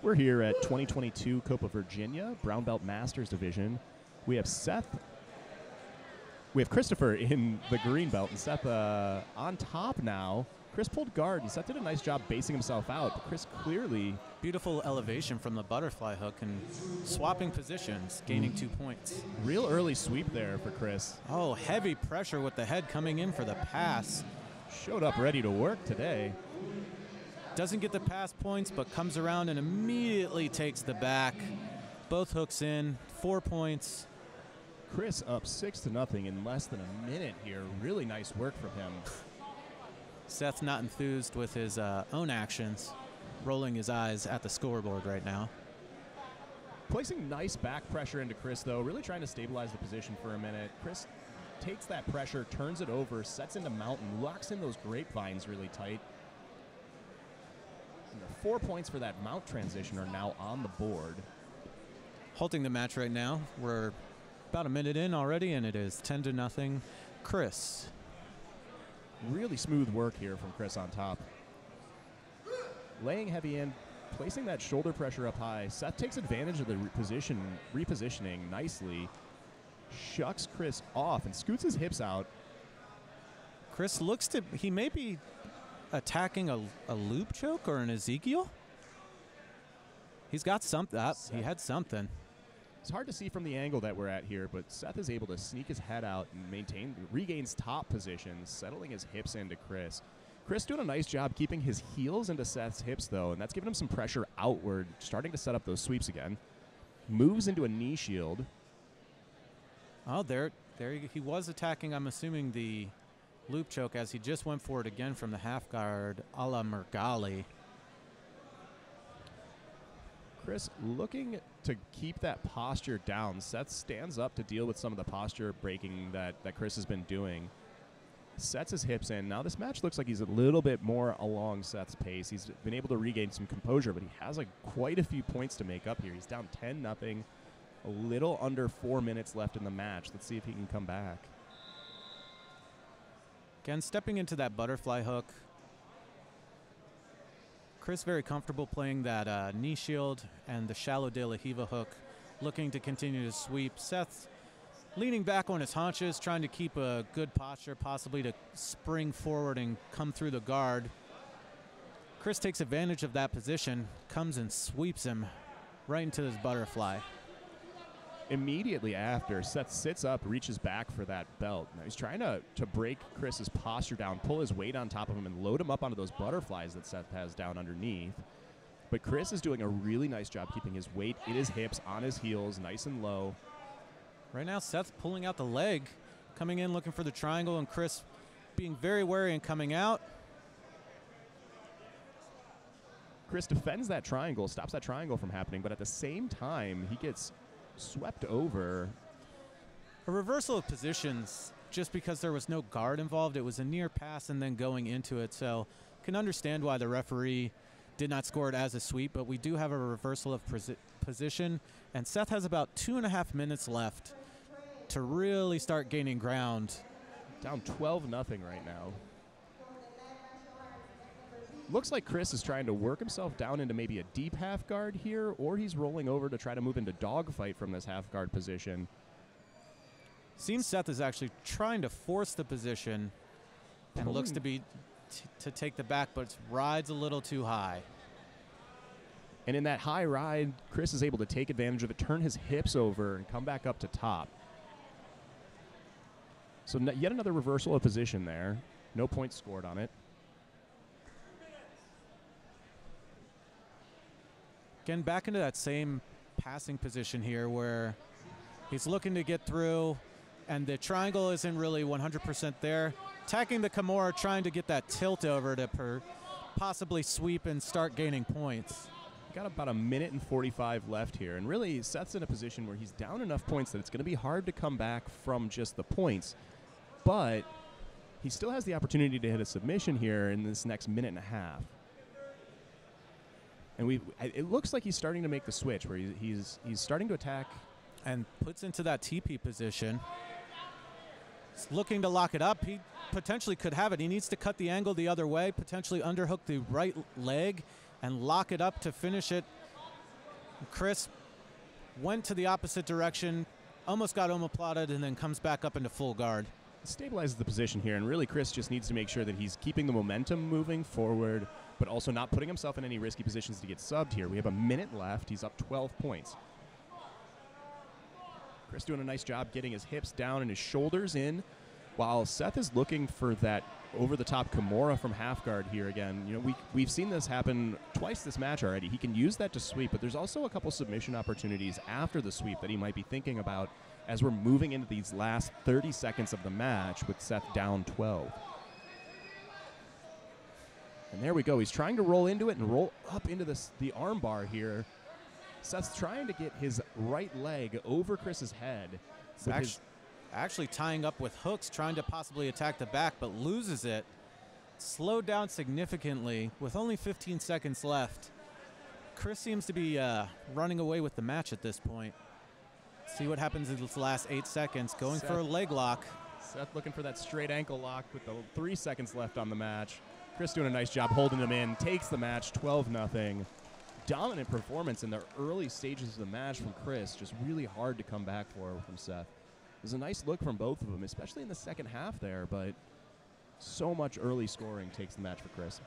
We're here at 2022 Copa Virginia, Brown Belt Masters Division. We have Christopher in the green belt, and Seth on top now. Chris pulled guard, and Seth did a nice job basing himself out, but Chris clearly... Beautiful elevation from the butterfly hook and swapping positions, gaining 2 points. Real early sweep there for Chris. Oh, heavy pressure with the head coming in for the pass. Showed up ready to work today. Doesn't get the pass points, but comes around and immediately takes the back. Both hooks in, 4 points. Chris up 6-0 in less than a minute here. Really nice work from him. Seth not enthused with his own actions, rolling his eyes at the scoreboard right now. Placing nice back pressure into Chris, though, really trying to stabilize the position for a minute. Chris takes that pressure, turns it over, sets into mountain, locks in those grapevines really tight. And the 4 points for that mount transition are now on the board. Halting the match right now. We're about a minute in already, and it is 10-0. Chris. Really smooth work here from Chris on top. Laying heavy in, placing that shoulder pressure up high. Seth takes advantage of the repositioning nicely. Shucks Chris off and scoots his hips out. Chris looks to, he may be attacking a loop choke or an Ezekiel. He's got something. He had something. It's hard to see from the angle that we're at here, but Seth is able to sneak his head out and regains top position, settling his hips into Chris. Chris doing a nice job keeping his heels into Seth's hips, though, and that's giving him some pressure outward, starting to set up those sweeps again. Moves into a knee shield. Oh, there he was attacking, I'm assuming, the loop choke as he just went for it again from the half guard a la Mergali. Chris looking to keep that posture down. Seth stands up to deal with some of the posture breaking that Chris has been doing. Sets his hips in. Now this match looks like he's a little bit more along Seth's pace. He's been able to regain some composure, but he has quite a few points to make up here. He's down 10-0. A little under 4 minutes left in the match. Let's see if he can come back. Again, stepping into that butterfly hook. Chris very comfortable playing that knee shield and the shallow de la Hiva hook, looking to continue to sweep. Seth leaning back on his haunches, trying to keep a good posture, possibly to spring forward and come through the guard. Chris takes advantage of that position, comes and sweeps him right into his butterfly. Immediately after, Seth sits up, reaches back for that belt. Now he's trying to break Chris's posture down, pull his weight on top of him, and load him up onto those butterflies that Seth has down underneath. But Chris is doing a really nice job keeping his weight in his hips, on his heels, nice and low. Right now, Seth pulling out the leg, coming in looking for the triangle, and Chris being very wary and coming out. Chris defends that triangle, stops that triangle from happening, but at the same time, he gets swept over. A reversal of positions, just because there was no guard involved. It was a near pass and then going into it, so can understand why the referee did not score it as a sweep, but we do have a reversal of position, and Seth has about 2.5 minutes left to really start gaining ground. Down 12-0 right now. Looks like Chris is trying to work himself down into maybe a deep half guard here, or he's rolling over to try to move into dogfight from this half guard position. Seems Seth is actually trying to force the position and looks to be to take the back, but rides a little too high. And in that high ride, Chris is able to take advantage of it, turn his hips over, and come back up to top. So yet another reversal of position there. No points scored on it. Again, back into that same passing position here where he's looking to get through, and the triangle isn't really 100% there. Attacking the Kimura, trying to get that tilt over to possibly sweep and start gaining points. Got about a minute and 45 left here, and really Seth's in a position where he's down enough points that it's going to be hard to come back from just the points, but he still has the opportunity to hit a submission here in this next minute and a half. And it looks like he's starting to make the switch where he's starting to attack. And puts into that TP position. He's looking to lock it up. He potentially could have it. He needs to cut the angle the other way, potentially underhook the right leg and lock it up to finish it Chris went to the opposite direction, almost got omoplated, and then comes back up into full guard. Stabilizes the position here, and really Chris just needs to make sure that he's keeping the momentum moving forward, but also not putting himself in any risky positions to get subbed here. We have a minute left. He's up 12 points. Chris doing a nice job getting his hips down and his shoulders in, while Seth is looking for that over-the-top Kimura from half guard here again. You know, we've seen this happen twice this match already. He can use that to sweep, but there's also a couple submission opportunities after the sweep that he might be thinking about as we're moving into these last 30 seconds of the match with Seth down 12. And there we go. He's trying to roll into it and roll up into the arm bar here. Seth's trying to get his right leg over Chris's head. Actually tying up with hooks, trying to possibly attack the back, but loses it. Slowed down significantly with only 15 seconds left. Chris seems to be running away with the match at this point. See what happens in this last 8 seconds. Going for a leg lock. Seth looking for that straight ankle lock with the 3 seconds left on the match. Chris doing a nice job holding him in. Takes the match 12-0. Dominant performance in the early stages of the match from Chris. Just really hard to come back from Seth. It was a nice look from both of them, especially in the second half there, but so much early scoring takes the match for Chris.